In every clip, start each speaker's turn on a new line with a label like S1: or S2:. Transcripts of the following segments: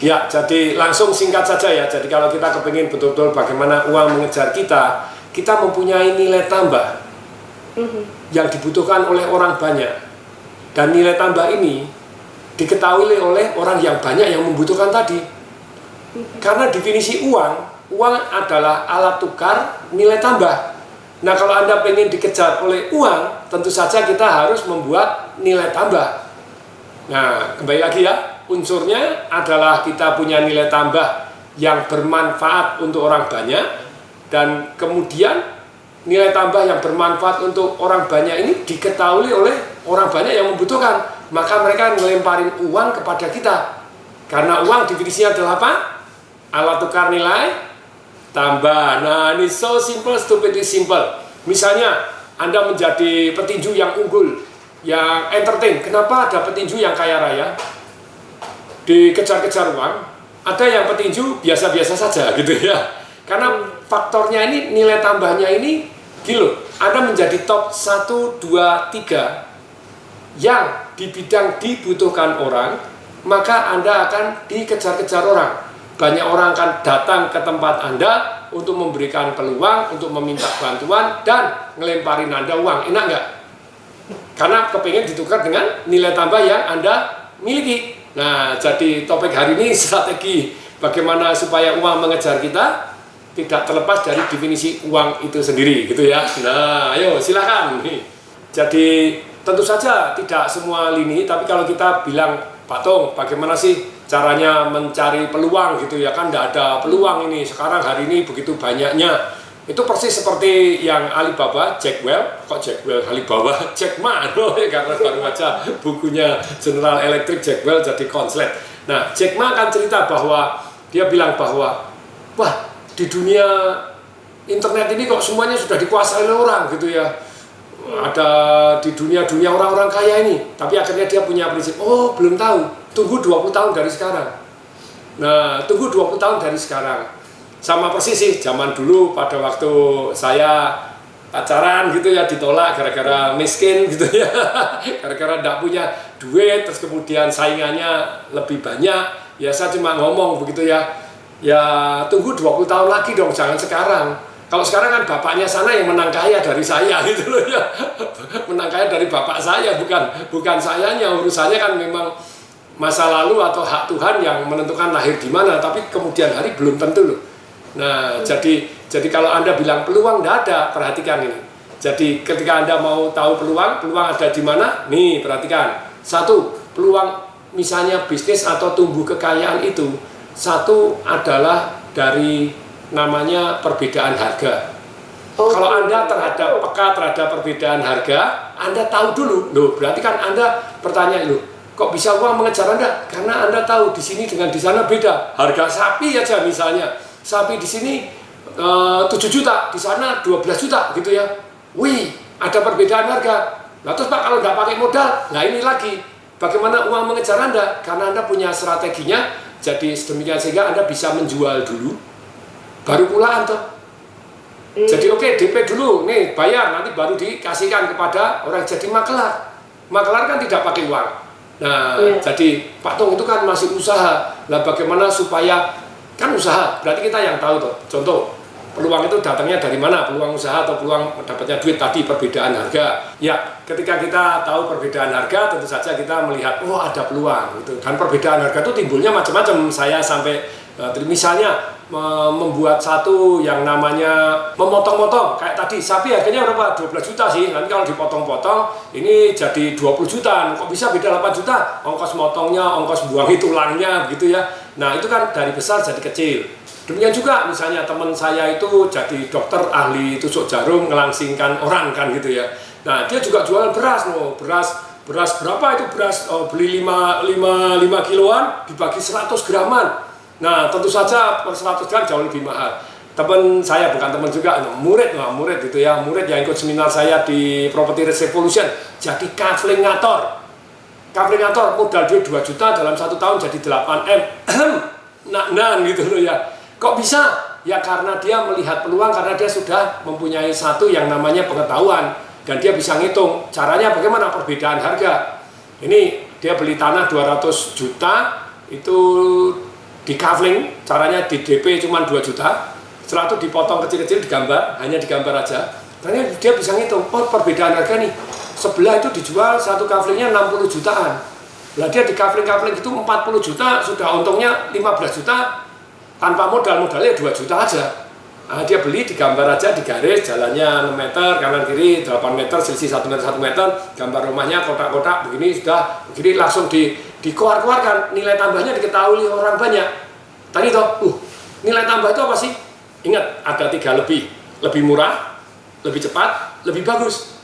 S1: Ya, jadi langsung singkat saja ya. Jadi kalau kita kepingin betul-betul bagaimana uang mengejar kita, kita mempunyai nilai tambah yang dibutuhkan oleh orang banyak. Dan nilai tambah ini diketahui oleh orang yang banyak yang membutuhkan tadi. Karena definisi uang adalah alat tukar nilai tambah. Nah, kalau Anda pengen dikejar oleh uang, tentu saja kita harus membuat nilai tambah. Nah, kembali lagi ya, unsurnya adalah kita punya nilai tambah yang bermanfaat untuk orang banyak, dan kemudian nilai tambah yang bermanfaat untuk orang banyak ini diketahui oleh orang banyak yang membutuhkan. Maka mereka ngelemparin uang kepada kita. Karena uang definisinya adalah apa? Alat tukar nilai tambah. Nah, ini so simple, stupidly simple. Misalnya Anda menjadi petinju yang unggul, yang entertain. Kenapa ada petinju yang kaya raya dikejar-kejar uang, ada yang petinju biasa-biasa saja gitu ya? Karena faktornya ini, nilai tambahnya ini gila. Anda menjadi top 1, 2, 3 yang di bidang dibutuhkan orang, maka Anda akan dikejar-kejar orang. Banyak orang akan datang ke tempat Anda untuk memberikan peluang, untuk meminta bantuan, dan ngelemparin Anda uang. Enak nggak? Karena kepengen ditukar dengan nilai tambah yang Anda miliki. Nah, jadi topik hari ini strategi bagaimana supaya uang mengejar kita tidak terlepas dari definisi uang itu sendiri, gitu ya. Nah, ayo silakan. Jadi tentu saja tidak semua lini, tapi kalau kita bilang, Pak Tung, bagaimana sih caranya mencari peluang gitu ya, kan tidak ada peluang ini sekarang hari ini begitu banyaknya. Itu persis seperti yang Alibaba, Jack Welch, kok Jack Welch, Alibaba, Jack Ma, karena baru baca bukunya General Electric, Jack Welch jadi konslet. Nah, Jack Ma kan cerita bahwa dia bilang bahwa wah, di dunia internet ini kok semuanya sudah dikuasai oleh orang gitu ya. Ada di dunia orang-orang kaya ini, tapi akhirnya dia punya prinsip, oh belum tahu, tunggu 20 tahun dari sekarang. Nah, tunggu 20 tahun dari sekarang. Sama persis sih, zaman dulu pada waktu saya pacaran gitu ya, ditolak gara-gara miskin gitu ya, gara-gara tidak punya duit, terus kemudian saingannya lebih banyak, ya saya cuma ngomong begitu ya, ya tunggu 20 tahun lagi dong, jangan sekarang. Kalau sekarang kan bapaknya sana yang menang kaya dari saya gitu loh ya. Menang kaya dari bapak saya, bukan sayanya. Urusannya kan memang masa lalu atau hak Tuhan yang menentukan lahir di mana, tapi kemudian hari belum tentu loh. Nah, jadi kalau Anda bilang peluang tidak ada, perhatikan ini. Jadi ketika Anda mau tahu peluang ada di mana? Nih, perhatikan. Satu, peluang misalnya bisnis atau tumbuh kekayaan itu, satu adalah dari namanya perbedaan harga. Kalau Anda peka terhadap perbedaan harga, Anda tahu dulu. Loh, berarti kan Anda bertanya, loh, kok bisa uang mengejar Anda? Karena Anda tahu di sini dengan di sana beda. Harga sapi aja misalnya. Sapi di sini 7 juta, di sana 12 juta gitu ya. Wih, ada perbedaan harga. Nah, terus Pak, kalau nggak pakai modal, nah ini lagi. Bagaimana uang mengejar Anda? Karena Anda punya strateginya. Jadi sedemikian sehingga Anda bisa menjual dulu, baru pulaan tuh. Jadi oke, DP dulu, nih bayar, nanti baru dikasihkan kepada orang jadi makelar. Makelar kan tidak pakai uang. Nah, jadi Pak Tung itu kan masih usaha. Lah bagaimana supaya, kan usaha, berarti kita yang tahu tuh. Contoh, peluang itu datangnya dari mana? Peluang usaha atau peluang dapatnya duit tadi, perbedaan harga. Ya, ketika kita tahu perbedaan harga, tentu saja kita melihat, oh ada peluang gitu. Dan perbedaan harga itu timbulnya macam-macam. Saya sampai misalnya membuat satu yang namanya memotong-motong, kayak tadi sapi harganya berapa? 12 juta sih, nanti kalau dipotong-potong ini jadi 20 juta, kok bisa beda 8 juta? Ongkos motongnya, ongkos buangi tulangnya begitu ya. Nah itu kan dari besar jadi kecil. Demikian juga misalnya teman saya itu jadi dokter ahli tusuk jarum, ngelangsingkan orang kan gitu ya. Nah dia juga jualan beras loh, beras berapa itu beras, beli 5 kiloan dibagi 100 graman. Nah tentu saja per 100 gram jauh lebih mahal. Teman saya, bukan teman juga, murid gitu ya, murid yang ikut seminar saya di Property Revolution, jadi kaflingator modal duit 2 juta dalam 1 tahun jadi 8M. nah gitu loh ya. Kok bisa? Ya karena dia melihat peluang, karena dia sudah mempunyai satu yang namanya pengetahuan, dan dia bisa ngitung caranya bagaimana perbedaan harga. Ini dia beli tanah 200 juta, itu di kafling, caranya di DP cuma 2 juta, setelah itu dipotong kecil-kecil, digambar, hanya digambar aja. Ternyata dia bisa ngitung, oh perbedaan harga nih, sebelah itu dijual satu kaflingnya 60 jutaan. Lah dia di kafling-kafling itu 40 juta, sudah untungnya 15 juta, tanpa modalnya 2 juta aja. Nah, dia beli, digambar aja, digaris, jalannya 6 meter, kanan kiri 8 meter, selisih 1 meter 1 meter, gambar rumahnya kotak-kotak, begini sudah, begini langsung dikeluarkan, nilai tambahnya diketahui orang banyak. Tadi toh, nilai tambah itu apa sih? Ingat, ada 3 lebih murah, lebih cepat, lebih bagus.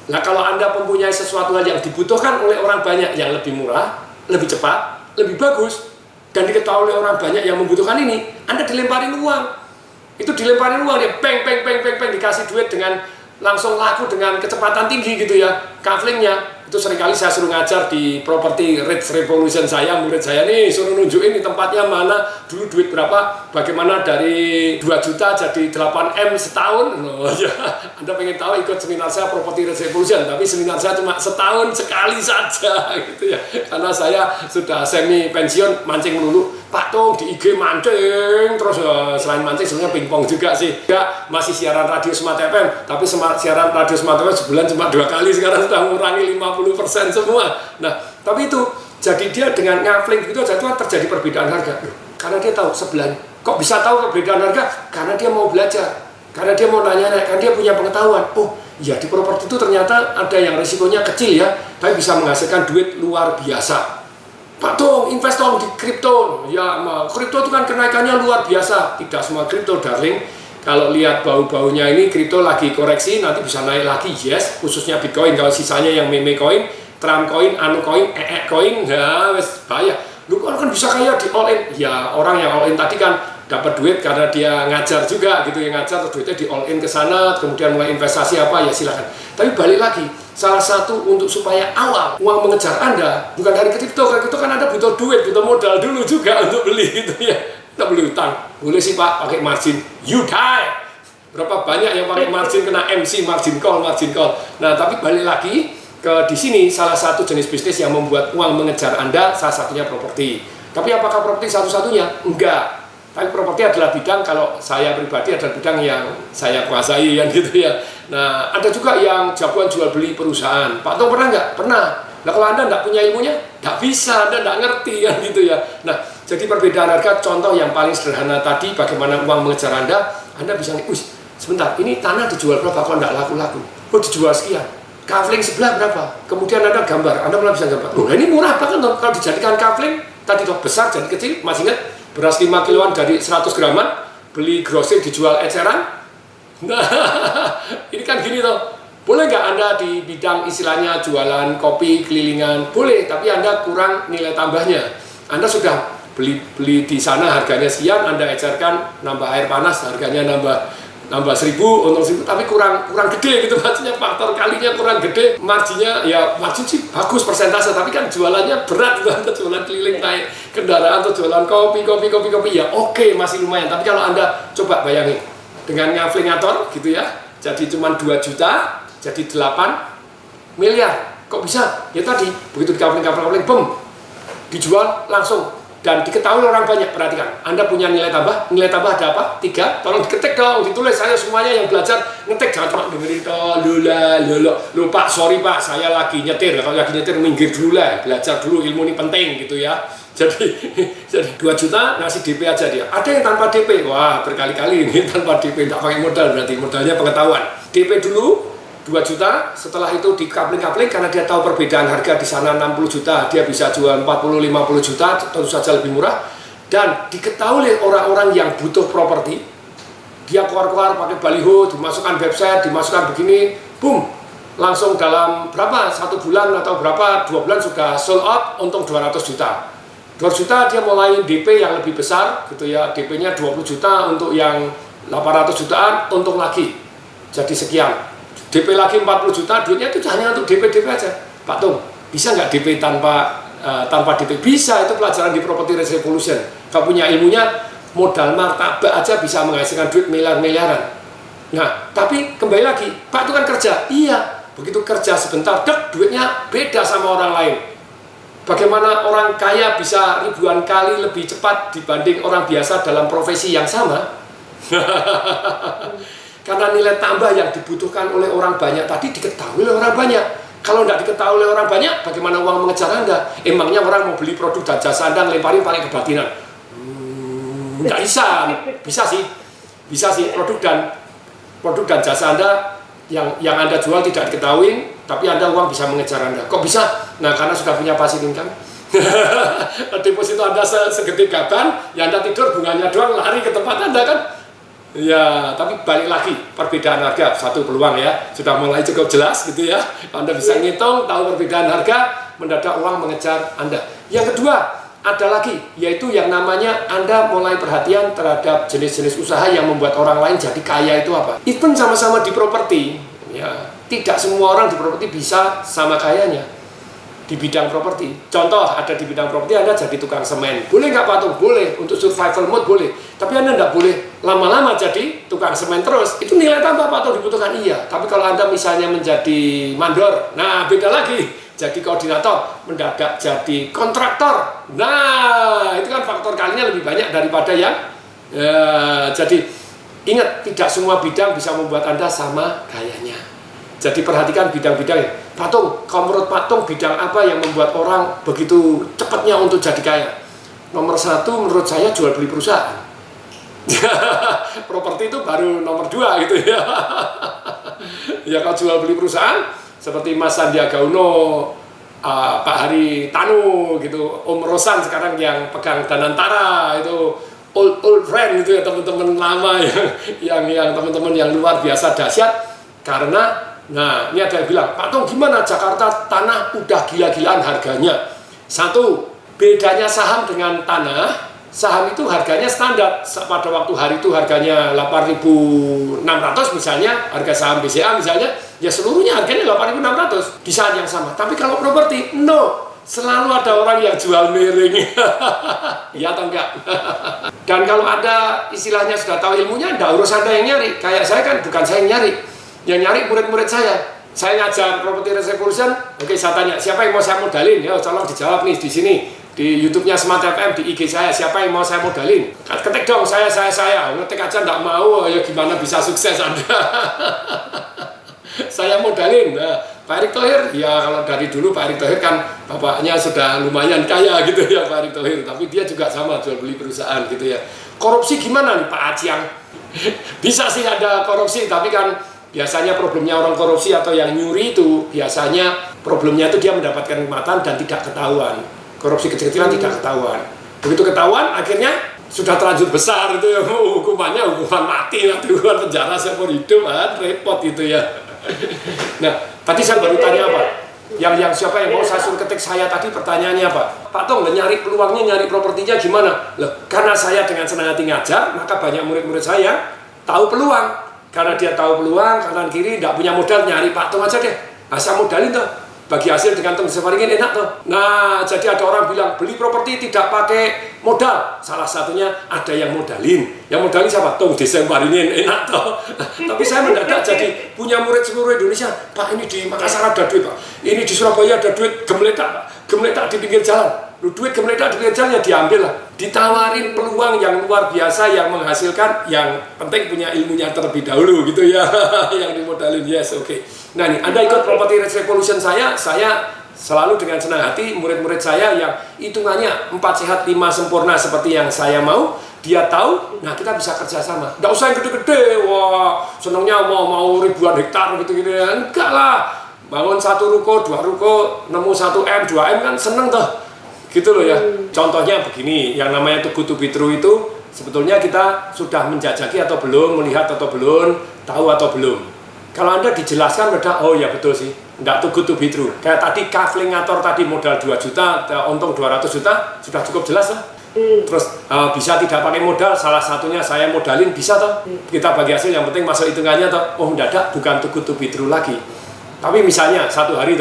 S1: Nah kalau Anda mempunyai sesuatu hal yang dibutuhkan oleh orang banyak yang lebih murah, lebih cepat, lebih bagus, dan diketahui oleh orang banyak yang membutuhkan ini, Anda dilemparin uang. Itu dilemparin uang, dia peng, dikasih duit dengan langsung laku dengan kecepatan tinggi gitu ya, kaflingnya. Itu seringkali saya suruh ngajar di property Rich Revolution saya, murid saya nih suruh nunjukin di tempatnya mana, dulu duit berapa, bagaimana dari 2 juta jadi 8M setahun. Oh ya, Anda pengen tahu ikut seminar saya property Rich Revolution, tapi seminar saya cuma setahun sekali saja gitu ya, karena saya sudah semi pensiun, mancing melulu. Pak Tung di IG mancing terus, selain mancing sebenarnya pingpong juga sih. Ya, masih siaran radio Smart FM, tapi siaran radio Smart FM sebulan cuma 2 kali, sekarang sudah mengurangi 50% semua. Nah, tapi itu jadi dia dengan ngafling gitu aja itu terjadi perbedaan harga. Karena dia tahu sebelahnya. Kok bisa tahu perbedaan harga? Karena dia mau belajar. Karena dia mau nanya, karena dia punya pengetahuan. Oh, ya di properti itu ternyata ada yang risikonya kecil ya, tapi bisa menghasilkan duit luar biasa. Pak Tung, invest dong di kripto. Ya, kripto itu kan kenaikannya luar biasa. Tidak semua kripto, darling. Kalau lihat bau-baunya ini, kripto lagi koreksi, nanti bisa naik lagi, yes. Khususnya Bitcoin, kalau sisanya yang meme coin, Trump coin, anu coin, coin, ya wes bahaya. Lu kan bisa kaya di all in. Ya, orang yang all in tadi kan dapat duit karena dia ngajar juga gitu, yang ngajar terus duitnya di all in ke sana, kemudian mulai investasi apa, ya silakan. Tapi balik lagi, salah satu untuk supaya awal uang mengejar Anda bukan dari kripto, karena itu kan Anda butuh duit, butuh modal dulu juga untuk beli gitu ya. Kita beli utang, boleh sih Pak pakai margin, you die. Berapa banyak yang pakai margin kena MC, margin call. Nah, tapi balik lagi ke di sini salah satu jenis bisnis yang membuat uang mengejar Anda, salah satunya properti. Tapi apakah properti satu-satunya? Enggak. Tapi properti adalah bidang, kalau saya pribadi adalah bidang yang saya kuasai kan gitu ya. Nah, ada juga yang jagoan jual beli perusahaan. Pak Tung pernah nggak? Pernah. Nah, kalau Anda nggak punya ilmunya, nggak bisa, Anda nggak ngerti kan gitu ya. Nah, jadi perbedaan harga, contoh yang paling sederhana tadi, bagaimana uang mengejar Anda bisa nih, sebentar, ini tanah dijual berapa, kok nggak laku-laku? Oh, dijual sekian. Kafling sebelah berapa? Kemudian Anda gambar, Anda malah bisa gambar. Loh, ini murah banget kalau dijadikan kafling, tadi toh besar jadi kecil, masih ingat? Beras 5 kiloan dari 100 graman, beli grosir dijual eceran. Nah, ini kan gini toh. Boleh nggak Anda di bidang istilahnya jualan kopi kelilingan? Boleh, tapi Anda kurang nilai tambahnya. Anda sudah beli di sana harganya sekian, Anda ecerkan, nambah air panas, harganya nambah 1.000, untung 1.000, tapi kurang gede gitu, maksudnya faktor kalinya kurang gede, marginnya ya margin sih bagus persentase, tapi kan jualannya berat gitu, Anda jualan keliling naik kendaraan atau jualan kopi ya oke, masih lumayan. Tapi kalau Anda coba bayangin dengan ngaflingator gitu ya, jadi cuma 2 juta jadi 8 miliar, kok bisa? Ya tadi begitu di kafling bem, dijual langsung. Dan diketahui orang banyak. Perhatikan, Anda punya nilai tambah ada apa? 3, tolong diketik dong, ditulis. Saya semuanya yang belajar ngetik, jangan cuma dengerin lo Pak, sorry Pak, saya lagi nyetir. Kalau lagi nyetir minggir dulu lah, belajar dulu, ilmu ini penting gitu ya. Jadi 2 juta ngasih DP aja dia. Ada yang tanpa DP, wah berkali-kali ini tanpa DP, tidak pakai modal, berarti modalnya pengetahuan. DP dulu 2 juta, setelah itu di kapling-kapling, karena dia tahu perbedaan harga di sana 60 juta, dia bisa jual 40-50 juta, tentu saja lebih murah. Dan diketahui oleh orang-orang yang butuh properti, dia keluar-keluar pakai baliho, dimasukkan website, dimasukkan begini, boom, langsung dalam berapa, 1 bulan atau berapa, 2 bulan sudah sold out, untung 200 juta. 200 juta dia mulai DP yang lebih besar, gitu ya, DP-nya 20 juta untuk yang 800 jutaan, untung lagi, jadi sekian. DP lagi 40 juta, duitnya itu hanya untuk DP aja. Pak Tung, bisa nggak DP tanpa DP? Bisa, itu pelajaran di Property Revolution. Kalau punya ilmunya, modal martabak aja bisa menghasilkan duit miliar-miliaran. Nah, tapi kembali lagi, Pak itu kan kerja. Iya, begitu kerja sebentar, duitnya beda sama orang lain. Bagaimana orang kaya bisa ribuan kali lebih cepat dibanding orang biasa dalam profesi yang sama? Karena nilai tambah yang dibutuhkan oleh orang banyak tadi diketahui oleh orang banyak. Kalau tidak diketahui oleh orang banyak, bagaimana uang mengejar Anda? Emangnya orang mau beli produk dan jasa Anda lemparin pakai kebatinan? Nggak bisa. Bisa sih produk dan jasa Anda yang Anda jual tidak diketahui, tapi Anda uang bisa mengejar Anda. Kok bisa? Nah, karena sudah punya passive income. Deposito Anda segede gaban, ya Anda tidur bunganya doang lari ke tempat Anda kan? Ya, tapi balik lagi perbedaan harga satu peluang ya, sudah mulai cukup jelas gitu ya. Anda bisa ngitung, tahu perbedaan harga, mendadak uang mengejar Anda. Yang kedua, ada lagi, yaitu yang namanya Anda mulai perhatian terhadap jenis-jenis usaha yang membuat orang lain jadi kaya itu apa? Even sama-sama di properti, ya, tidak semua orang di properti bisa sama kayanya di bidang properti. Contoh, ada di bidang properti Anda jadi tukang semen. Boleh nggak Patung? Boleh. Untuk survival mode boleh. Tapi Anda nggak boleh lama-lama jadi tukang semen terus. Itu nilai tambah Patung dibutuhkan, iya. Tapi kalau Anda misalnya menjadi mandor, nah beda lagi. Jadi koordinator, mendadak jadi kontraktor. Nah, itu kan faktor kalinya lebih banyak daripada yang jadi ingat, tidak semua bidang bisa membuat Anda sama kayanya. Jadi perhatikan bidang-bidangnya. Patung, kalau menurut Patung bidang apa yang membuat orang begitu cepatnya untuk jadi kaya? Nomor satu menurut saya jual beli perusahaan. Properti itu baru nomor dua gitu ya. Ya kalau jual beli perusahaan seperti Mas Sandiaga Uno, Pak Hari Tanu gitu, Om Rosan sekarang yang pegang Danantara itu old friend gitu ya, teman-teman lama yang teman-teman yang luar biasa dahsyat. Karena nah, ini ada yang bilang, Pak Tung gimana Jakarta tanah udah gila-gilaan harganya. Satu, bedanya saham dengan tanah, saham itu harganya standar. Pada waktu hari itu harganya 8.600 misalnya, harga saham BCA misalnya, ya seluruhnya harganya 8.600 di saat yang sama. Tapi kalau properti, no, selalu ada orang yang jual miring. Iya atau enggak? Dan kalau ada istilahnya sudah tahu ilmunya, enggak urus Anda yang nyari. Kayak saya kan bukan saya yang nyari. Yang nyari murid-murid saya ngajar Property Revolution. Oke, saya tanya, siapa yang mau saya modalin? Ya, tolong dijawab nih di sini, di YouTube-nya Smart FM, di IG saya, siapa yang mau saya modalin? Ketik dong, saya. Ngetik aja nggak mau, ya gimana bisa sukses Anda? Saya modalin. Nah, Pak Erick Thohir, ya kalau dari dulu Pak Erick Thohir kan bapaknya sudah lumayan kaya gitu ya Pak Erick Thohir, tapi dia juga sama jual beli perusahaan gitu ya. Korupsi gimana nih Pak Aciang? Bisa sih ada korupsi, tapi kan biasanya problemnya orang korupsi atau yang nyuri itu biasanya problemnya itu dia mendapatkan nikmatan dan tidak ketahuan. Korupsi kecil-kecilan tidak ketahuan. Begitu ketahuan akhirnya sudah terlanjur besar itu ya, hukuman mati, hukuman penjara seumur hidup kan, repot itu ya. Nah, tadi saya baru tanya apa? Yang siapa yang mau saya suruh ketik saya tadi pertanyaannya apa? Pak Tong, nyari peluangnya, nyari propertinya gimana? Loh, karena saya dengan senang hati ngajar, maka banyak murid-murid saya tahu peluang. Karena dia tahu peluang, kanan kiri, tidak punya modal, nyari Pak Tung aja deh. Nah, saya modalin tuh. Bagi hasil dengan Tung Separingin enak tuh. Nah, jadi ada orang bilang, beli properti tidak pakai modal. Salah satunya ada yang modalin. Yang modalin siapa? Tung Separingin, enak tuh. Tapi saya mendadak jadi punya murid seluruh Indonesia. Pak, ini di Makassar ada duit, Pak. Ini di Surabaya ada duit, gemeletak, Pak. Gemeletak di pinggir jalan. Lu duit gemeletak di pinggir jalan ya diambil lah. Ditawarin peluang yang luar biasa yang menghasilkan, yang penting punya ilmunya terlebih dahulu gitu ya. Yang dimodalin, yes, oke. Nah nih, Anda ikut Property Revolution saya selalu dengan senang hati murid-murid saya yang hitungannya 4 sehat 5 sempurna seperti yang saya mau, dia tahu, nah kita bisa kerjasama. Nggak usah yang gede-gede, wah senangnya mau ribuan hektar gitu-gitu ya. Enggak lah, bangun 1 ruko, 2 ruko, nemu 1 M, 2 M kan seneng tuh. Gitu loh ya. Contohnya begini, yang namanya Too Good To Be True itu sebetulnya kita sudah menjajaki atau belum, melihat atau belum, tahu atau belum. Kalau Anda dijelaskan udah, oh ya betul sih, enggak Too Good To Be True. Kayak tadi Kaflingator tadi modal 2 juta, untung 200 juta, sudah cukup jelas lah. Terus bisa tidak pakai modal, salah satunya saya modalin, bisa toh. Kita bagi hasil, yang penting masuk hitungannya toh. Oh mendadak bukan Too Good To Be True lagi. Tapi misalnya satu hari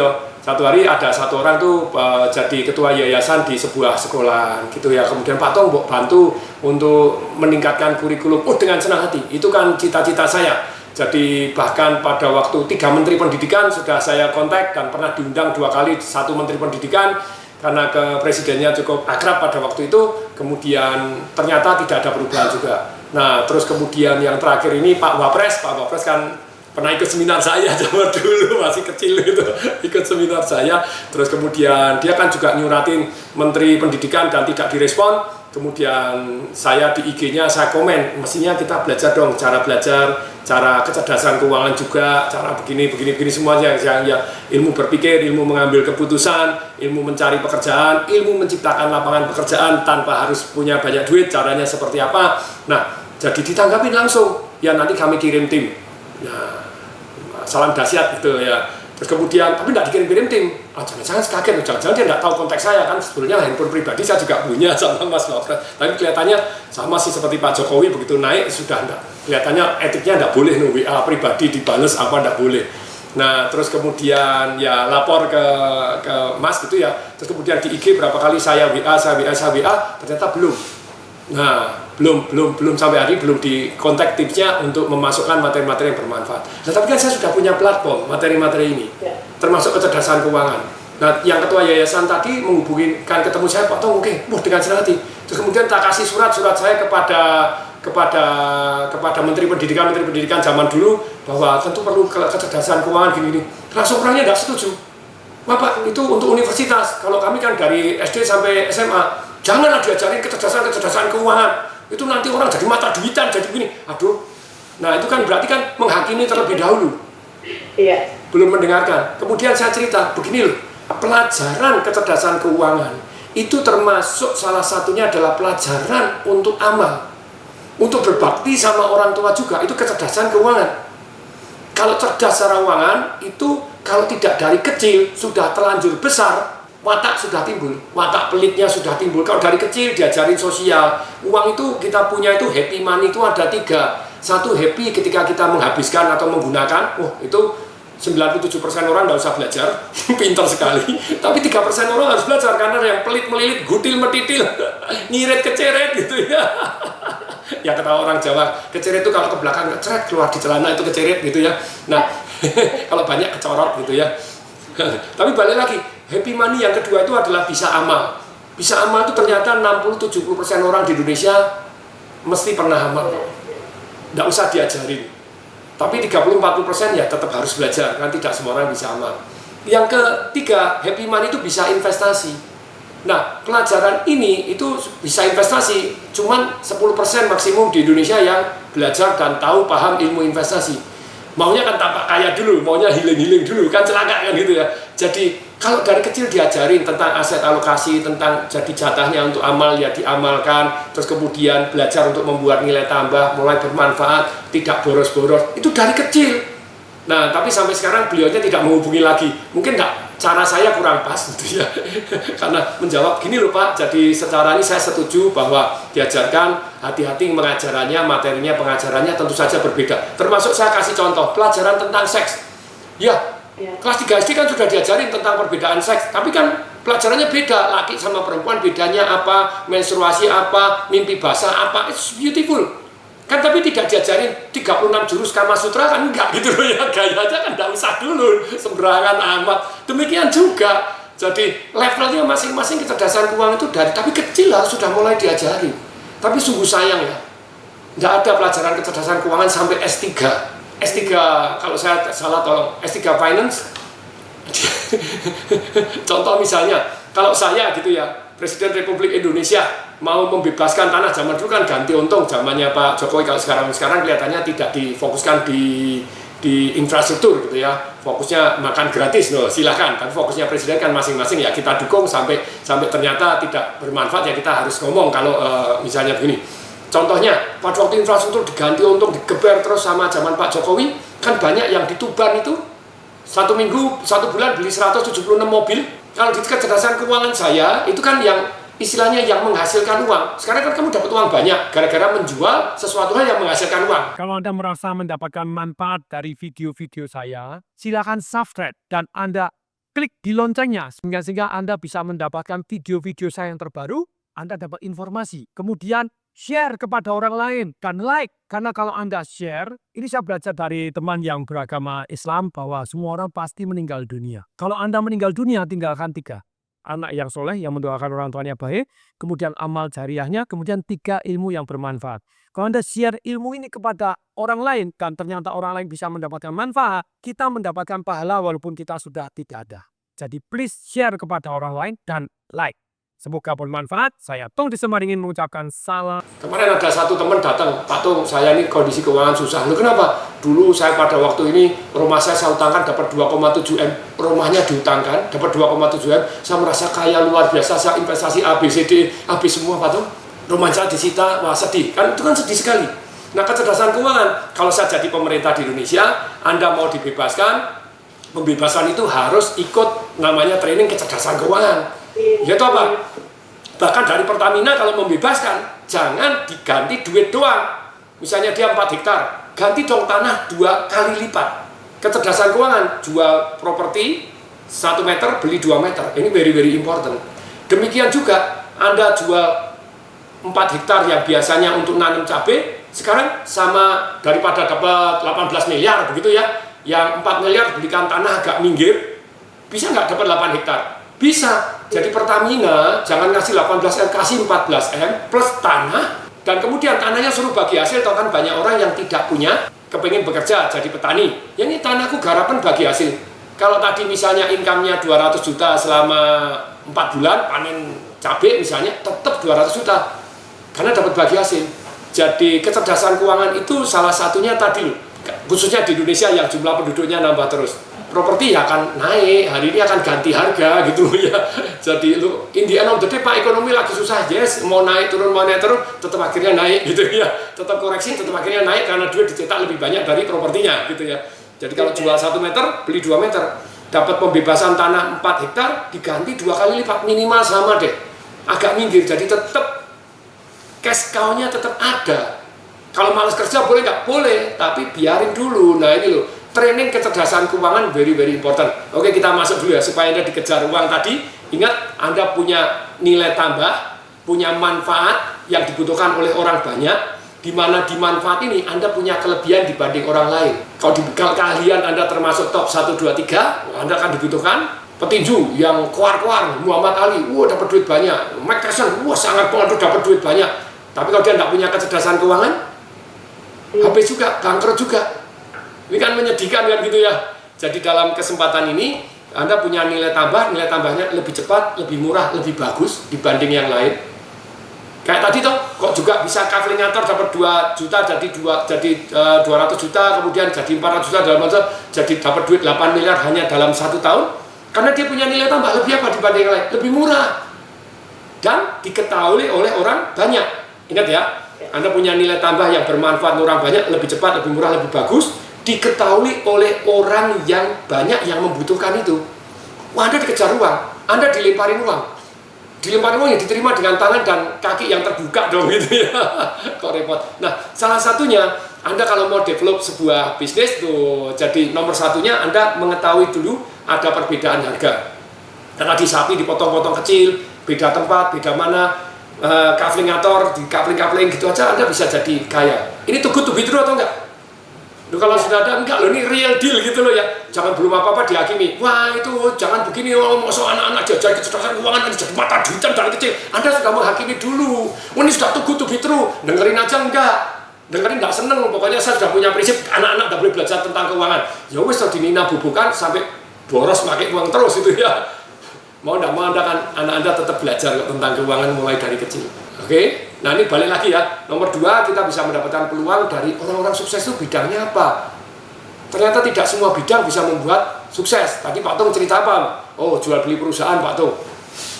S1: ada satu orang tuh jadi ketua yayasan di sebuah sekolah gitu ya, kemudian Pak Tong bantu untuk meningkatkan kurikulum. Oh dengan senang hati, itu kan cita-cita saya. Jadi bahkan pada waktu 3 menteri pendidikan sudah saya kontak dan pernah diundang 2 kali, 1 menteri pendidikan karena ke presidennya cukup akrab pada waktu itu, kemudian ternyata tidak ada perubahan juga. Nah, terus kemudian yang terakhir ini Pak Wapres kan pernah ikut seminar saya zaman dulu, masih kecil gitu, ikut seminar saya. Terus kemudian dia kan juga nyuratin Menteri Pendidikan dan tidak direspon. Kemudian saya di IG-nya saya komen, mestinya kita belajar dong, cara belajar, cara kecerdasan keuangan juga, cara begini semuanya, yang ilmu berpikir, ilmu mengambil keputusan, ilmu mencari pekerjaan, ilmu menciptakan lapangan pekerjaan tanpa harus punya banyak duit, caranya seperti apa. Nah, jadi ditanggapin langsung, ya nanti kami kirim tim. Nah, salam dahsyat gitu ya. Terus kemudian, tapi tidak dikirim-kirim tim. Jangan-jangan kaget, jangan-jangan dia tidak tahu konteks saya, kan sebetulnya handphone pribadi saya juga punya sama Mas Wapres. Tapi kelihatannya sama sih seperti Pak Jokowi, begitu naik sudah enggak. Kelihatannya etiknya enggak boleh WA pribadi dibales apa enggak boleh. Nah, terus kemudian ya lapor ke Mas gitu ya. Terus kemudian di IG berapa kali saya WA, ternyata belum. Nah, belum sampai hari belum dikontak tipsnya untuk memasukkan materi-materi yang bermanfaat. Nah, tapi kan saya sudah punya platform materi-materi ini, termasuk kecerdasan keuangan. Nah, yang ketua yayasan tadi menghubungi kan ketemu saya, Pak Tong, oke, dengan senang hati. Terus kemudian tak kasih surat saya kepada Menteri Pendidikan zaman dulu bahwa tentu perlu kecerdasan keuangan gini. Langsung orangnya tidak setuju. Bapak, itu untuk universitas. Kalau kami kan dari SD sampai SMA, janganlah diajarin kecerdasan keuangan. Itu nanti orang jadi mata duitan, jadi begini. Aduh. Nah, itu kan berarti kan menghakimi terlebih dahulu.
S2: Iya.
S1: Belum mendengarkan. Kemudian saya cerita, begini loh. Pelajaran kecerdasan keuangan itu termasuk salah satunya adalah pelajaran untuk amal. Untuk berbakti sama orang tua juga, itu kecerdasan keuangan. Kalau cerdas secara keuangan itu kalau tidak dari kecil sudah terlanjur besar, watak sudah timbul, watak pelitnya sudah timbul. Kalau dari kecil diajarin sosial, uang itu kita punya itu happy money itu ada 3. Satu, happy ketika kita menghabiskan atau menggunakan. Itu 97% orang nggak usah belajar, pintar sekali. Tapi 3% orang harus belajar karena yang pelit melilit, gutil metitil, nyiret keceret gitu ya. Ya kata orang Jawa, keceret itu kalau ke belakang keceret keluar di celana itu keceret gitu ya. Nah, kalau banyak kecorot gitu ya. Tapi balik lagi, happy money yang kedua itu adalah bisa amal. Bisa amal itu ternyata 60-70% orang di Indonesia mesti pernah amal. Nggak usah diajarin. Tapi 30-40% ya tetap harus belajar, kan tidak semua orang bisa amal. Yang ketiga, happy money itu bisa investasi. Nah, pelajaran ini itu bisa investasi, cuman 10% maksimum di Indonesia yang belajar dan tahu paham ilmu investasi. Maunya kan tampak kaya dulu, maunya healing dulu, kan celaka kan gitu ya. Jadi kalau dari kecil diajarin tentang aset alokasi, tentang jadi jatahnya untuk amal ya diamalkan, terus kemudian belajar untuk membuat nilai tambah, mulai bermanfaat, tidak boros-boros, itu dari kecil. Nah, tapi sampai sekarang beliaunya tidak menghubungi lagi. Mungkin enggak, cara saya kurang pas gitu ya. Karena menjawab gini loh Pak, jadi secara ini saya setuju bahwa diajarkan hati-hati mengajarannya, materinya, pengajarannya tentu saja berbeda. Termasuk saya kasih contoh, pelajaran tentang seks. Ya, kelas 3 SD kan sudah diajarin tentang perbedaan seks, tapi kan pelajarannya beda, laki sama perempuan bedanya apa, menstruasi apa, mimpi basah apa, it's beautiful. Kan tapi tidak diajarin 36 jurus Kama Sutra kan enggak gitu loh ya, gaya aja kan enggak usah dulu, sembarangan amat. Demikian juga, jadi levelnya masing-masing kecerdasan keuangan itu dari, tapi kecil lah sudah mulai diajari. Tapi sungguh sayang ya, enggak ada pelajaran kecerdasan keuangan sampai S3. S3, kalau saya salah tolong, S3 Finance. Contoh misalnya, kalau saya gitu ya, Presiden Republik Indonesia mau membebaskan tanah, zaman dulu kan ganti untung, zamannya Pak Jokowi. Kalau sekarang kelihatannya tidak difokuskan di infrastruktur gitu ya, fokusnya makan gratis loh, silahkan. Tapi fokusnya presiden kan masing-masing ya, kita dukung sampai ternyata tidak bermanfaat ya kita harus ngomong kalau misalnya begini. Contohnya pada waktu infrastruktur diganti untung, digeber terus sama zaman Pak Jokowi, kan banyak yang di Tuban itu 1 minggu, 1 bulan beli 176 mobil. Kalau di kecerdasan keuangan saya, itu kan yang istilahnya yang menghasilkan uang. Sekarang kan kamu dapat uang banyak, gara-gara menjual sesuatu hal yang menghasilkan uang.
S3: Kalau Anda merasa mendapatkan manfaat dari video-video saya, silakan subscribe dan Anda klik di loncengnya, sehingga Anda bisa mendapatkan video-video saya yang terbaru, Anda dapat informasi. Kemudian share kepada orang lain dan like, karena kalau Anda share, ini saya belajar dari teman yang beragama Islam bahwa semua orang pasti meninggal dunia. Kalau Anda meninggal dunia, tinggalkan 3. anak yang soleh yang mendoakan orang tuanya baik, kemudian amal jariahnya, kemudian 3 ilmu yang bermanfaat. Kalau Anda share ilmu ini kepada orang lain, dan ternyata orang lain bisa mendapatkan manfaat, kita mendapatkan pahala walaupun kita sudah tidak ada. Jadi please share kepada orang lain dan like. Semoga bermanfaat. Saya Tung Desmar ingin mengucapkan salam.
S1: Kemarin ada satu teman datang, Pak Tung, saya ini kondisi keuangan susah. Lu kenapa? Dulu saya pada waktu ini rumah saya utangkan dapat 2,7 M. Rumahnya diutangkan dapat 2,7 M. Saya merasa kaya luar biasa. Saya investasi A, B, C, D, habis semua, Pak Tung. Rumah saya disita, wah sedih. Kan itu kan sedih sekali. Nah, kecerdasan keuangan, kalau saya jadi pemerintah di Indonesia, Anda mau dibebaskan, pembebasan itu harus ikut namanya training kecerdasan keuangan. Yaitu apa? Bahkan dari Pertamina kalau membebaskan, jangan diganti duit doang. Misalnya dia 4 hektar, ganti dong tanah 2 kali lipat. Kecerdasan keuangan, jual properti 1 meter, beli 2 meter. Ini very important. Demikian juga Anda jual 4 hektar yang biasanya untuk nanam cabai, sekarang sama daripada dapat 18 miliar begitu ya, yang 4 miliar belikan tanah agak minggir, bisa nggak dapat 8 hektar? Bisa. Jadi Pertamina jangan ngasih 18 M, kasih 14 M plus tanah, dan kemudian tanahnya suruh bagi hasil. Tahu kan banyak orang yang tidak punya, kepengen bekerja jadi petani. Ya ini tanahku garapan bagi hasil. Kalau tadi misalnya income-nya 200 juta selama 4 bulan panen cabai misalnya, tetap 200 juta. Karena dapat bagi hasil. Jadi kecerdasan keuangan itu salah satunya tadi loh. Khususnya di Indonesia yang jumlah penduduknya nambah terus. Properti akan naik, hari ini akan ganti harga gitu ya. Jadi lu in the end of the day, Pak, ekonomi lagi susah, yes, mau naik turun tetap akhirnya naik gitu ya. Tetap koreksi, tetap akhirnya naik karena duit dicetak lebih banyak dari propertinya gitu ya. Jadi kalau jual 1 meter, beli 2 meter, dapat pembebasan tanah 4 hektar, diganti 2 kali lipat minimal sama deh. Agak minggir, jadi tetap cash cow-nya tetap ada. Kalau malas kerja boleh nggak? Boleh, tapi biarin dulu. Nah ini loh, training kecerdasan keuangan very important. Oke, kita masuk dulu ya, supaya Anda dikejar uang tadi. Ingat, Anda punya nilai tambah, punya manfaat yang dibutuhkan oleh orang banyak, di mana di manfaat ini Anda punya kelebihan dibanding orang lain. Kalau di keahlian Anda termasuk top 1, 2, 3, Anda akan dibutuhkan petinju yang keluar Muhammad Ali, wah dapat duit banyak. Mike Tyson, wah sangat pengaruh dapat duit banyak. Tapi kalau dia tidak punya kecerdasan keuangan, habis juga, bangkrut juga. Ini kan menyedihkan kan gitu ya. Jadi dalam kesempatan ini Anda punya nilai tambahnya lebih cepat, lebih murah, lebih bagus dibanding yang lain. Kayak tadi toh, kok juga bisa kaflinator dapat 2 juta jadi 200 juta, kemudian jadi 400 juta dalam jadi dapat duit 8 miliar hanya dalam 1 tahun. Karena dia punya nilai tambah lebih apa dibanding yang lain? Lebih murah. Dan diketahui oleh orang banyak. Ingat ya, Anda punya nilai tambah yang bermanfaat orang banyak, lebih cepat, lebih murah, lebih bagus, diketahui oleh orang yang banyak yang membutuhkan itu. Wah, Anda dikejar uang, Anda dilemparin uang. Dilemparin uang yang diterima dengan tangan dan kaki yang terbuka dong gitu ya. Kok repot. Nah, salah satunya Anda kalau mau develop sebuah bisnis tuh, jadi nomor satunya Anda mengetahui dulu ada perbedaan harga. Karena di sapi dipotong-potong kecil, beda tempat, beda mana. Kaflingator di kafling gitu aja Anda bisa jadi kaya. Ini too good to be true atau enggak? Loh, kalau sudah ada, enggak loh, ini real deal gitu loh ya. Jangan belum apa-apa dihakimi. Wah itu jangan begini, masuk anak-anak jajan kecerdasan keuangan jadi mata duitan dari kecil. Anda sudah menghakimi dulu. Ini sudah too good to be true. Dengerin aja enggak? Dengerin enggak seneng. Pokoknya saya sudah punya prinsip anak-anak enggak boleh belajar tentang keuangan. Ya wes dinina bubukan sampai boros pakai uang terus itu ya. Mau tidak mau Anda kan, anak Anda tetap belajar tentang keuangan mulai dari kecil. Oke? Nah ini balik lagi ya. Nomor 2, kita bisa mendapatkan peluang dari orang-orang sukses itu bidangnya apa. Ternyata tidak semua bidang bisa membuat sukses. Tadi Pak Tung cerita apa? Oh, jual beli perusahaan Pak Tung.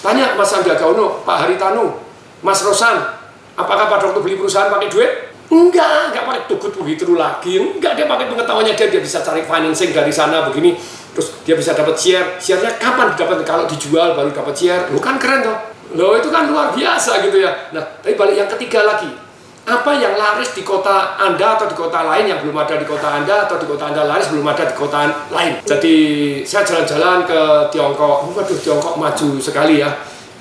S1: Tanya Mas Sandiaga Uno, Pak Haritanu, Mas Rosan, apakah Pak Tung beli perusahaan pakai duit? Enggak pakai tukut begitu lagi. Enggak, dia pakai pengetahuannya dia bisa cari financing dari sana begini. Terus dia bisa dapat share-nya kapan dapat? Kalau dijual baru dapat share. Lu kan keren toh. Loh itu kan luar biasa gitu ya. Nah, tapi balik yang ketiga lagi. Apa yang laris di kota Anda atau di kota lain yang belum ada di kota Anda, atau di kota Anda laris belum ada di kota lain. Jadi saya jalan-jalan ke Tiongkok. Waduh, Tiongkok maju sekali ya.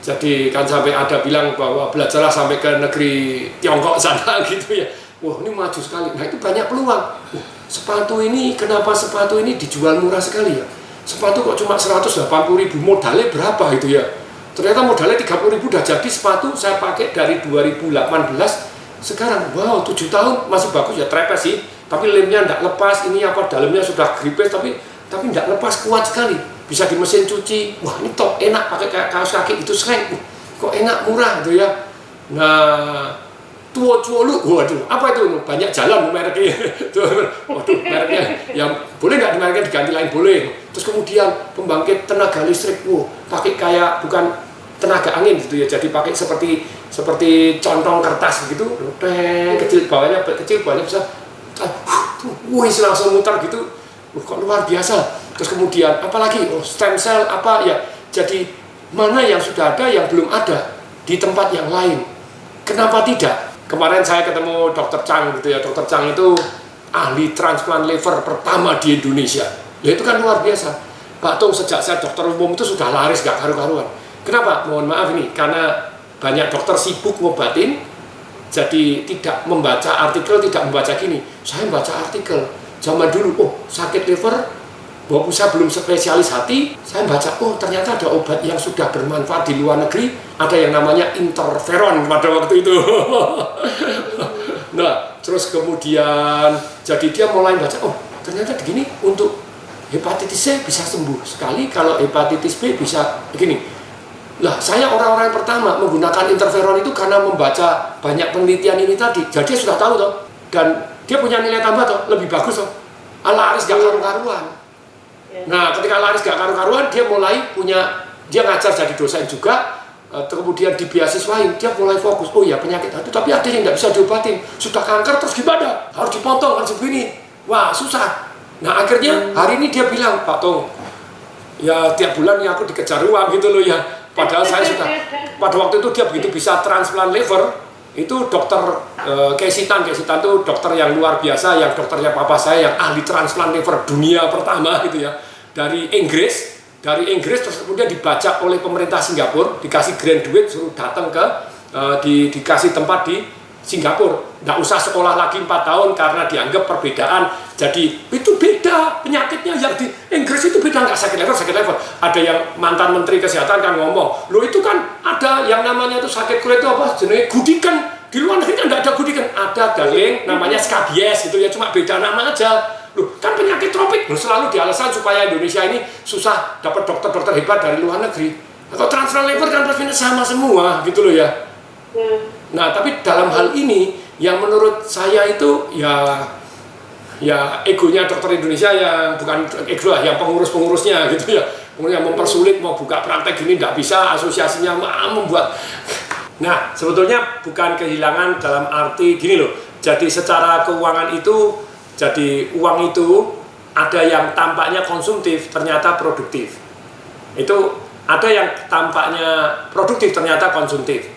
S1: Jadi kan sampai ada bilang bahwa belajarlah sampai ke negeri Tiongkok sana gitu ya. Wah ini maju sekali. Nah itu banyak peluang. Sepatu ini, kenapa sepatu ini dijual murah sekali ya? Sepatu kok cuma 180.000, modalnya berapa itu ya? ternyata modalnya 30.000 udah jadi sepatu saya pakai dari 2018. Sekarang wow 7 tahun masih bagus ya, trepes sih, tapi lemnya enggak lepas, ini apa dalamnya sudah gripes tapi enggak lepas, kuat sekali, bisa di mesin cuci. Wah ini top, enak pakai kayak kaos kaki itu slang, kok enak, murah gitu ya. Nah Tuo lu, waduh, apa itu? Banyak jalan mereknya. Waduh, mereknya, ya boleh nggak mereknya diganti lain? Boleh. Terus kemudian pembangkit tenaga listrik, pakai kayak bukan tenaga angin gitu ya, jadi pakai seperti contong kertas gitu, kecil bawahnya bisa, langsung muter gitu, kok luar biasa. Terus kemudian apalagi, stem cell apa ya, jadi mana yang sudah ada yang belum ada di tempat yang lain, kenapa tidak? Kemarin saya ketemu Dr. Chang gitu ya, Dr. Chang itu ahli transplant liver pertama di Indonesia. Ya itu kan luar biasa. Pak Tung sejak saya dokter umum itu sudah laris gak karu-karuan. Kenapa? Mohon maaf ini, karena banyak dokter sibuk ngobatin, jadi tidak membaca artikel, tidak membaca gini. Saya membaca artikel, zaman dulu, sakit liver, walaupun saya belum spesialis hati, saya baca, ternyata ada obat yang sudah bermanfaat di luar negeri, ada yang namanya interferon pada waktu itu. Nah, terus kemudian, jadi dia mulai baca, ternyata begini, untuk hepatitis C bisa sembuh sekali, kalau hepatitis B bisa begini. Lah, saya orang-orang yang pertama menggunakan interferon itu karena membaca banyak penelitian ini tadi, jadi dia sudah tahu toh, dan dia punya nilai tambah toh, lebih bagus toh, laris gak karu-karuan. Nah, ketika laris gak karu-karuan, dia mulai dia ngajar jadi dosen juga, kemudian dibeasiswain, dia mulai fokus, ya penyakit hati, tapi ada yang nggak bisa diobatin, sudah kanker terus gimana? Harus dipotong, harus begini, wah susah. Nah akhirnya hari ini dia bilang, Pak Tung, ya tiap bulan ya aku dikejar uang gitu loh ya, padahal saya sudah, pada waktu itu dia begitu bisa transplant liver, itu dokter Kesitan itu dokter yang luar biasa, yang dokternya papa saya yang ahli transplant liver dunia pertama gitu ya, dari Inggris terus kemudian dibaca oleh pemerintah Singapura, dikasih grant duit, suruh datang ke dikasih tempat di Singapura, nggak usah sekolah lagi 4 tahun karena dianggap perbedaan. Jadi itu beda penyakitnya, yang di Inggris itu beda, nggak sakit lever. Ada yang mantan menteri kesehatan kan ngomong, lo itu kan ada yang namanya itu sakit kulit itu apa jenis gudikan, di luar negeri kan nggak ada gudikan, ada darling namanya skabies gitu ya, cuma beda nama aja. Loh, kan penyakit tropik, selalu dialasan supaya Indonesia ini susah dapat dokter-dokter hebat dari luar negeri. Atau transplant liver kan plus minus sama semua gitu loh ya. Nah, tapi dalam hal ini yang menurut saya itu ya egonya dokter Indonesia yang bukan ego lah, yang pengurus-pengurusnya gitu ya. Kemudian mempersulit mau buka praktek gini nggak bisa, asosiasinya membuat. Nah, sebetulnya bukan kehilangan dalam arti gini loh. Jadi secara keuangan itu, jadi uang itu ada yang tampaknya konsumtif, ternyata produktif. Itu ada yang tampaknya produktif, ternyata konsumtif.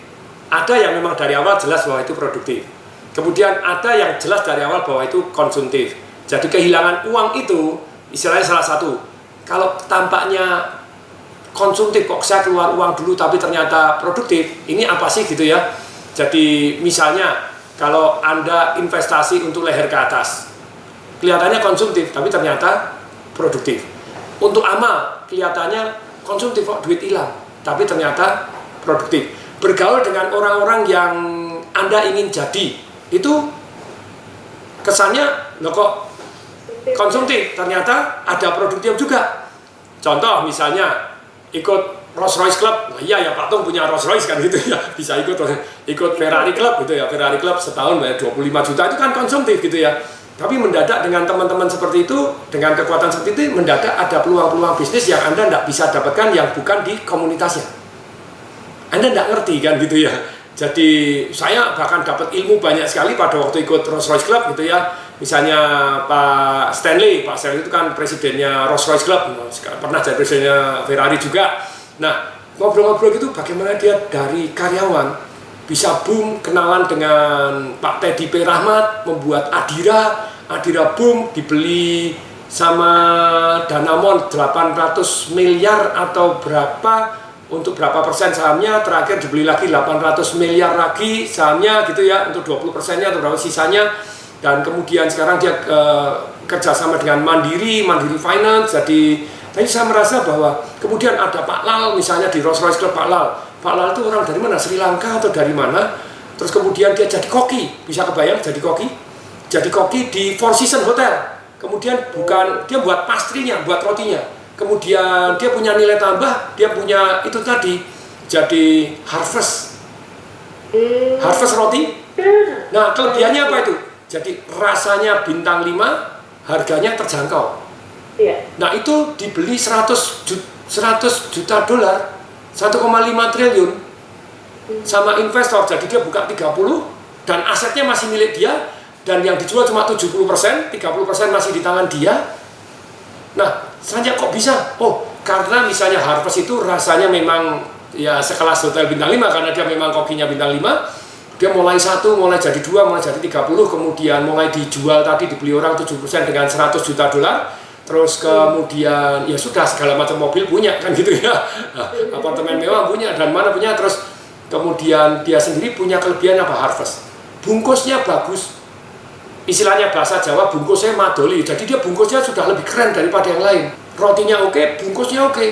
S1: Ada yang memang dari awal jelas bahwa itu produktif. Kemudian ada yang jelas dari awal bahwa itu konsumtif. Jadi kehilangan uang itu istilahnya salah satu. Kalau tampaknya konsumtif, kok saya keluar uang dulu tapi ternyata produktif, ini apa sih gitu ya. Jadi misalnya kalau Anda investasi untuk leher ke atas, kelihatannya konsumtif, tapi ternyata produktif. Untuk amal, kelihatannya konsumtif, kok duit hilang, tapi ternyata produktif. Bergaul dengan orang-orang yang Anda ingin jadi, itu kesannya, loh kok konsumtif, ternyata ada produktif juga. Contoh misalnya, ikut Rolls Royce Club, iya ya Pak Tung punya Rolls Royce kan gitu ya, bisa ikut Ferrari Club gitu ya, Ferrari Club setahun bayar 25 juta, itu kan konsumtif gitu ya. Tapi mendadak dengan teman-teman seperti itu, dengan kekuatan seperti itu, mendadak ada peluang-peluang bisnis yang Anda tidak bisa dapatkan yang bukan di komunitasnya. Anda tidak ngerti kan gitu ya. Jadi saya bahkan dapat ilmu banyak sekali pada waktu ikut Rolls Royce Club gitu ya. Misalnya Pak Stanley itu kan presidennya Rolls Royce Club, pernah jadi presidennya Ferrari juga. Nah, ngobrol-ngobrol gitu bagaimana dia dari karyawan bisa boom, kenalan dengan Pak Teddy P. Rahmat, membuat Adira boom, dibeli sama Danamon 800 miliar atau berapa, untuk berapa persen sahamnya, terakhir dibeli lagi 800 miliar lagi sahamnya gitu ya, untuk 20%-nya atau berapa sisanya. Dan kemudian sekarang dia kerjasama dengan Mandiri Finance, jadi Tapi saya merasa bahwa kemudian ada Pak Lal misalnya di Rolls Royce Club Pak Lal. Pak Lal itu orang dari mana? Sri Lanka atau dari mana? Terus kemudian dia jadi koki, bisa kebayang jadi koki? Jadi koki di Four Seasons Hotel. Kemudian dia buat pastrinya, buat rotinya. Kemudian dia punya nilai tambah, dia punya itu tadi, jadi harvest roti. Nah, kelebihannya apa itu? Jadi rasanya bintang 5, harganya terjangkau. Nah, itu dibeli 100 juta dolar, 1,5 triliun sama investor. Jadi dia buka 30 dan asetnya masih milik dia, dan yang dijual cuma 70%, 30% masih di tangan dia. Nah, saya kok bisa? Oh, karena misalnya Harvest itu rasanya memang ya sekelas hotel bintang 5, karena dia memang kokinya bintang 5. Dia mulai 1, mulai jadi 2, mulai jadi 30, kemudian mulai dijual tadi, dibeli orang 7% dengan 100 juta dolar. Terus kemudian ya sudah, segala macam mobil punya kan gitu ya. Nah, apartemen mewah punya, dan mana punya. Terus kemudian dia sendiri punya kelebihan apa? Harvest. Bungkusnya bagus. Istilahnya bahasa Jawa, bungkusnya madoli. Jadi dia bungkusnya sudah lebih keren daripada yang lain. Rotinya oke, bungkusnya oke.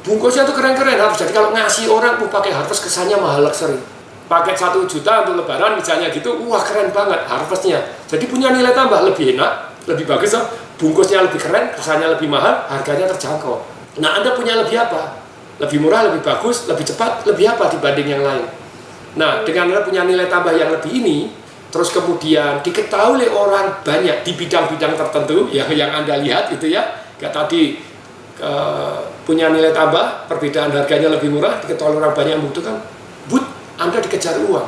S1: Bungkusnya tuh keren-keren Harvest. Jadi kalau ngasih orang pakai Harvest, kesannya mahal luxury. Paket 1 juta untuk lebaran misalnya gitu, wah keren banget Harvestnya. Jadi punya nilai tambah, lebih enak, lebih bagus. Bungkusnya lebih keren, kesannya lebih mahal, harganya terjangkau. Nah, Anda punya lebih apa? Lebih murah, lebih bagus, lebih cepat, lebih apa dibanding yang lain? Nah, dengan Anda punya nilai tambah yang lebih ini, terus kemudian diketahui oleh orang banyak di bidang-bidang tertentu yang Anda lihat itu ya, kayak tadi punya nilai tambah, perbedaan harganya lebih murah, diketahui orang banyak yang membutuhkan, Anda dikejar uang.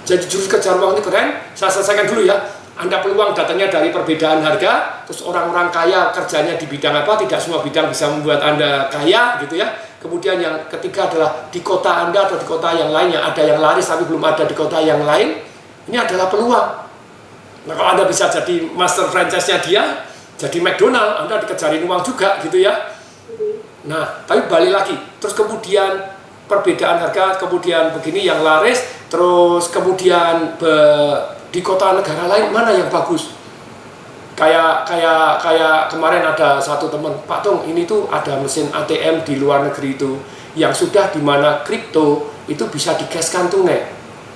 S1: Jadi jurus kejar uang ini keren. Saya selesaikan dulu ya. Anda peluang datangnya dari perbedaan harga, terus orang-orang kaya kerjanya di bidang apa, tidak semua bidang bisa membuat Anda kaya gitu ya. Kemudian yang ketiga adalah di kota Anda atau di kota yang lain yang ada yang laris tapi belum ada di kota yang lain, ini adalah peluang. Nah, kalau Anda bisa jadi master franchise-nya dia, jadi McDonald, Anda dikejarin uang juga gitu ya. Nah, tapi balik lagi, terus kemudian perbedaan harga, kemudian begini yang laris, terus kemudian di kota negara lain mana yang bagus? Kayak kemarin ada satu teman, Pak Tung, ini tuh ada mesin ATM di luar negeri itu yang sudah di mana kripto itu bisa dikaskan tunai.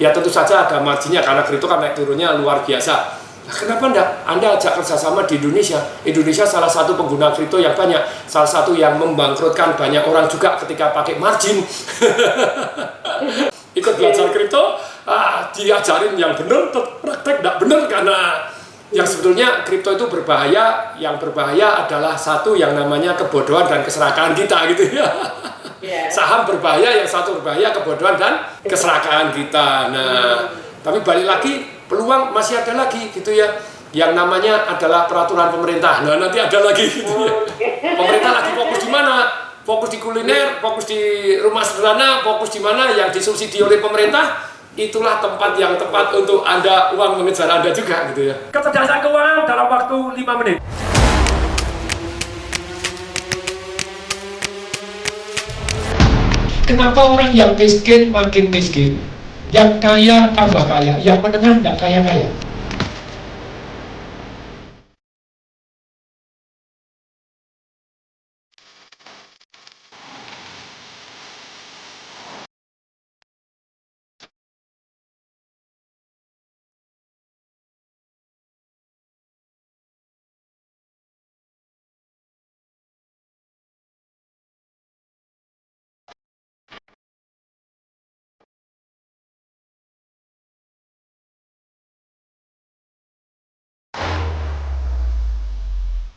S1: Ya tentu saja ada marginnya karena kripto kan naik turunnya luar biasa. Nah, kenapa enggak Anda ajak kerjasama di Indonesia? Indonesia salah satu pengguna kripto yang banyak, salah satu yang membangkrutkan banyak orang juga ketika pakai margin. Ikut belajar kripto, diajarin yang benar, praktek tidak benar, karena yang sebetulnya kripto itu berbahaya. Yang berbahaya adalah satu yang namanya kebodohan dan keserakahan kita gitu ya. Saham berbahaya, yang satu berbahaya kebodohan dan keserakahan kita. Nah, tapi balik lagi, peluang masih ada lagi gitu ya. Yang namanya adalah peraturan pemerintah. Nah, nanti ada lagi gitu ya. Pemerintah lagi fokus di mana? Fokus di kuliner, fokus di rumah sederhana, fokus di mana yang disubsidi oleh pemerintah, itulah tempat yang tepat untuk Anda, uang mengejar Anda juga gitu ya. Kecerdasan keuangan dalam waktu 5 menit. Kenapa orang yang miskin makin miskin, yang kaya tambah kaya, yang menengah tidak kaya-kaya?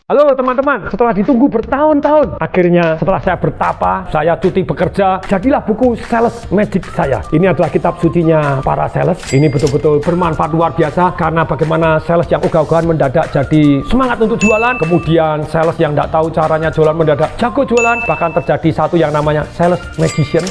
S3: Halo teman-teman, setelah ditunggu bertahun-tahun, akhirnya setelah saya bertapa, saya cuti bekerja, jadilah buku Sales Magic saya. Ini adalah kitab sucinya para sales. Ini betul-betul bermanfaat luar biasa, karena bagaimana sales yang ogah-ogahan mendadak jadi semangat untuk jualan, kemudian sales yang tidak tahu caranya jualan mendadak jago jualan, bahkan terjadi satu yang namanya Sales Magician.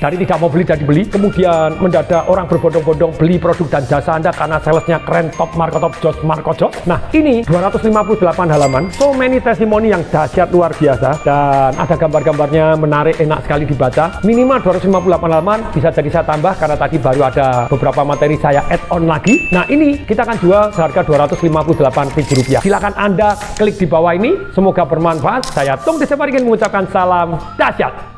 S3: dari tidak mau beli jadi beli, kemudian mendadak orang berbondong-bondong beli produk dan jasa Anda karena salesnya keren, top marko, top jos marko jos. Nah, ini 258 halaman, so many testimoni yang dahsyat luar biasa, dan ada gambar-gambarnya menarik, enak sekali dibaca. Minimal 258 halaman, bisa jadi saya tambah karena tadi baru ada beberapa materi saya add on lagi. Nah, ini kita akan jual seharga Rp258.000. Silakan Anda klik di bawah ini, semoga bermanfaat. Saya Tung Desa Paringin mengucapkan salam dahsyat.